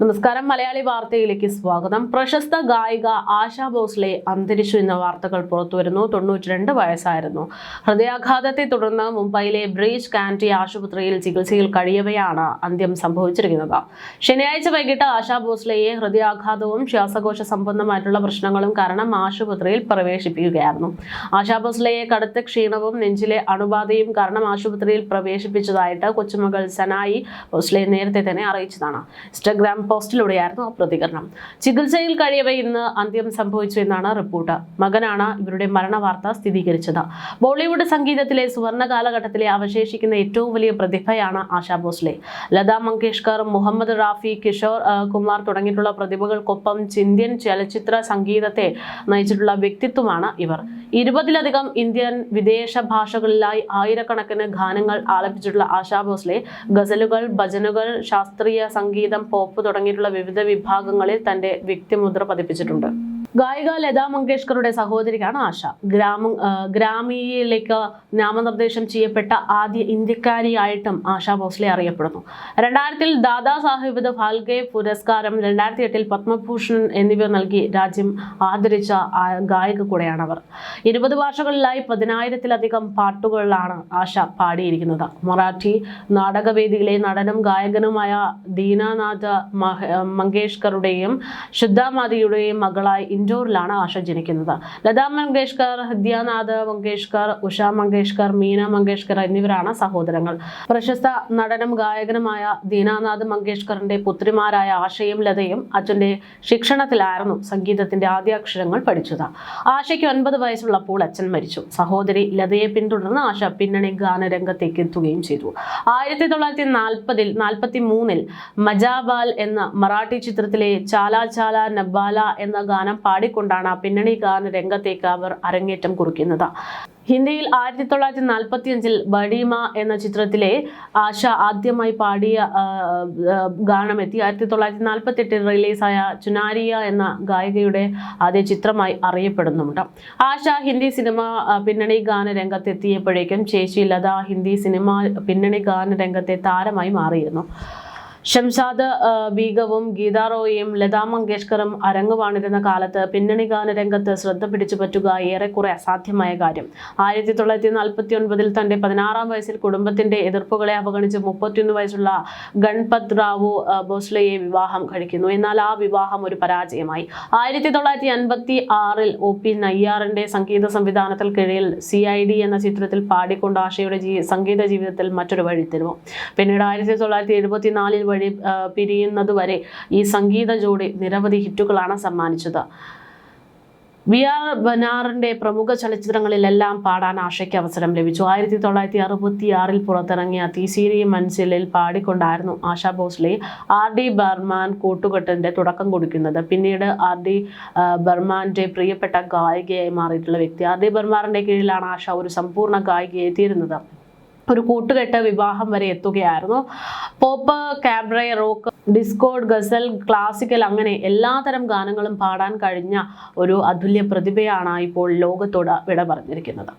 നമസ്കാരം, മലയാളി വാർത്തയിലേക്ക് സ്വാഗതം. പ്രശസ്ത ഗായിക ആശാ ഭോസ്ലെ അന്തരിച്ചു എന്ന വാർത്തകൾ പുറത്തുവരുന്നു. 92 വയസ്സായിരുന്നു. ഹൃദയാഘാതത്തെ തുടർന്ന് മുംബൈയിലെ ബ്രീച്ച് കാൻഡി ആശുപത്രിയിൽ ചികിത്സയിൽ കഴിയവെയാണ് അന്ത്യം സംഭവിച്ചിരിക്കുന്നത്. ശനിയാഴ്ച വൈകിട്ട് ആശാ ഭോസ്ലെയെ ഹൃദയാഘാതവും ശ്വാസകോശ സംബന്ധമായിട്ടുള്ള പ്രശ്നങ്ങളും കാരണം ആശുപത്രിയിൽ പ്രവേശിപ്പിക്കുകയായിരുന്നു. ആശാ ഭോസ്ലെയെ കടുത്ത ക്ഷീണവും നെഞ്ചിലെ അണുബാധയും കാരണം ആശുപത്രിയിൽ പ്രവേശിപ്പിച്ചതായിട്ട് കൊച്ചുമകൾ സനായി ഭോസ്ലെ നേരത്തെ തന്നെ അറിയിച്ചതാണ്. ഇൻസ്റ്റഗ്രാം പോസ്റ്റിലൂടെയായിരുന്നു പ്രതികരണം. ചികിത്സയിൽ കഴിയവെ ഇന്ന് അന്ത്യം സംഭവിച്ചു എന്നാണ് റിപ്പോർട്ട്. മകനാണ് ഇവരുടെ മരണവാർത്ത സ്ഥിരീകരിച്ചത്. ബോളിവുഡ് സംഗീതത്തിലെ സുവർണ കാലഘട്ടത്തിലെ അവശേഷിക്കുന്ന ഏറ്റവും വലിയ പ്രതിഭയാണ് ആശാ ഭോസ്ലെ. ലതാ മങ്കേഷ്കർ, മുഹമ്മദ് റാഫി, കിഷോർ കുമാർ തുടങ്ങിയിട്ടുള്ള പ്രതിഭകൾക്കൊപ്പം ഇന്ത്യൻ ചലച്ചിത്ര സംഗീതത്തെ നയിച്ചിട്ടുള്ള വ്യക്തിത്വമാണ് ഇവർ. 20ലധികം ഇന്ത്യൻ വിദേശ ഭാഷകളിലായി ആയിരക്കണക്കിന് ഗാനങ്ങൾ ആലപിച്ചിട്ടുള്ള ആശാ ഭോസ്ലെ ഗസലുകൾ, ഭജനുകൾ, ശാസ്ത്രീയ സംഗീതം, പോപ്പ് തുടങ്ങിയിട്ടുള്ള വിവിധ വിഭാഗങ്ങളിൽ തന്റെ വ്യക്തിമുദ്ര പതിപ്പിച്ചിട്ടുണ്ട്. ഗായിക ലതാ മങ്കേഷ്കറുടെ സഹോദരിയാണ് ആശ. ഗ്രാമിയിലേക്ക് നാമനിർദ്ദേശം ചെയ്യപ്പെട്ട ആദ്യ ഇന്ത്യക്കാരിയായിട്ടും ആശാ ഭോസ്ലെ അറിയപ്പെടുന്നു. 2000-ൽ ദാദാ സാഹിബ് ഫാൽക്കെ പുരസ്കാരം, 2008-ൽ പത്മഭൂഷൺ എന്നിവ നൽകി രാജ്യം ആദരിച്ച ഗായിക കൂടെയാണ് അവർ. 20 ഭാഷകളിലായി 10,000-ലധികം പാട്ടുകളിലാണ് ആശ പാടിയിരിക്കുന്നത്. മറാഠി നാടകവേദിയിലെ നടനും ഗായകനുമായ ദീനാനാഥ് മങ്കേഷ്കറുടെയും ശുദ്ധാമാതിയുടെയും മകളായി ഇൻഡോറിലാണ് ആശ ജനിക്കുന്നത്. ലതാ മങ്കേഷ്കർ, ഹൃദ്യാനാഥ് മങ്കേഷ്കർ, ഉഷ മങ്കേഷ്കർ, മീന മങ്കേഷ്കർ എന്നിവരാണ് സഹോദരങ്ങൾ. പ്രശസ്ത നടനും ഗായകനുമായ ദീനാനാഥ് മങ്കേഷ്കറിന്റെ പുത്രിമാരായ ആശയും ലതയും അച്ഛന്റെ ശിക്ഷണത്തിലായിരുന്നു സംഗീതത്തിന്റെ ആദ്യാക്ഷരങ്ങൾ പഠിച്ചത്. ആശയ്ക്ക് 9 വയസ്സുള്ളപ്പോൾ അച്ഛൻ മരിച്ചു. സഹോദരി ലതയെ പിന്തുടർന്ന് ആശ പിന്നണി ഗാനരംഗത്തേക്ക് എത്തുകയും ചെയ്തു. 1943-ൽ മജാബാൽ എന്ന മറാഠി ചിത്രത്തിലെ ചാല ചാല നബ്ബാല എന്ന ഗാനം പാടിക്കൊണ്ടാണ് പിന്നണി ഗാന രംഗത്തേക്ക് അവർ അരങ്ങേറ്റം കുറിക്കുന്നത്. ഹിന്ദിയിൽ 1945-ൽ ബഡീമ എന്ന ചിത്രത്തിലെ ആശ ആദ്യമായി പാടിയ ഗാനമെത്തി 1948-ൽ റിലീസായ ചുനാരിയ എന്ന ഗായികയുടെ ആദ്യ ചിത്രമായി അറിയപ്പെടുന്നുണ്ട്. ആശ ഹിന്ദി സിനിമ പിന്നണി ഗാന രംഗത്തെത്തിയപ്പോഴേക്കും ചേച്ചി ലത ഹിന്ദി സിനിമ പിന്നണി ഗാന രംഗത്തെ താരമായി മാറിയിരുന്നു. ഷംസാദ് ബീഗവും ഗീതാ റോയിയും ലതാ മങ്കേഷ്കറും അരങ്ങുവാണിരുന്ന കാലത്ത് പിന്നണി ഗാന രംഗത്ത് ശ്രദ്ധ പിടിച്ചു പറ്റുക ഏറെക്കുറെ അസാധ്യമായ കാര്യം. 1949-ൽ തന്റെ 16-ാം വയസ്സിൽ കുടുംബത്തിന്റെ എതിർപ്പുകളെ അവഗണിച്ച് 31 വയസ്സുള്ള ഗൺപത് റാവു ഭോസ്ലെയെ വിവാഹം കഴിക്കുന്നു. എന്നാൽ ആ വിവാഹം ഒരു പരാജയമായി. 1956-ൽ OP നയ്യാറിന്റെ സംഗീത സംവിധാനത്തിൽ കീഴിൽ CID എന്ന ചിത്രത്തിൽ പാടിക്കൊണ്ട് ആശയുടെ സംഗീത ജീവിതത്തിൽ മറ്റൊരു വഴിത്തിരിവ്. പിന്നീട് 1974-ൽ വഴി പിരിയുന്നതുവരെ ഈ സംഗീത ജോഡി നിരവധി ഹിറ്റുകളാണ് സമ്മാനിച്ചത്. VR ബനാറിന്റെ പ്രമുഖ ചലച്ചിത്രങ്ങളിലെല്ലാം പാടാൻ ആശയ്ക്ക് അവസരം ലഭിച്ചു. 1966-ൽ പുറത്തിറങ്ങിയ തീസീരി മൻസിലിൽ പാടിക്കൊണ്ടായിരുന്നു ആശാ ഭോസ്ലെ RD ബർമാൻ കൂട്ടുകെട്ടിന്റെ തുടക്കം കുറിക്കുന്നത്. പിന്നീട് RD ബർമാന്റെ പ്രിയപ്പെട്ട ഗായികയായി മാറിയിട്ടുള്ള വ്യക്തി. RD ബർമാന്റെ കീഴിലാണ് ആശ ഒരു സമ്പൂർണ്ണ ഗായികയായി തീരുന്നത്. ഒരു കൂട്ടുകെട്ട് വിവാഹം വരെ എത്തുകയായിരുന്നു. പോപ്പ്, കാബ്രെ, റോക്ക്, ഡിസ്കോ, ഗസൽ, ക്ലാസിക്കൽ അങ്ങനെ എല്ലാതരം ഗാനങ്ങളും പാടാൻ കഴിഞ്ഞ ഒരു അതുല്യ പ്രതിഭയാണ് ഇപ്പോൾ ലോകത്തോട് വിട പറഞ്ഞിരിക്കുന്നത്.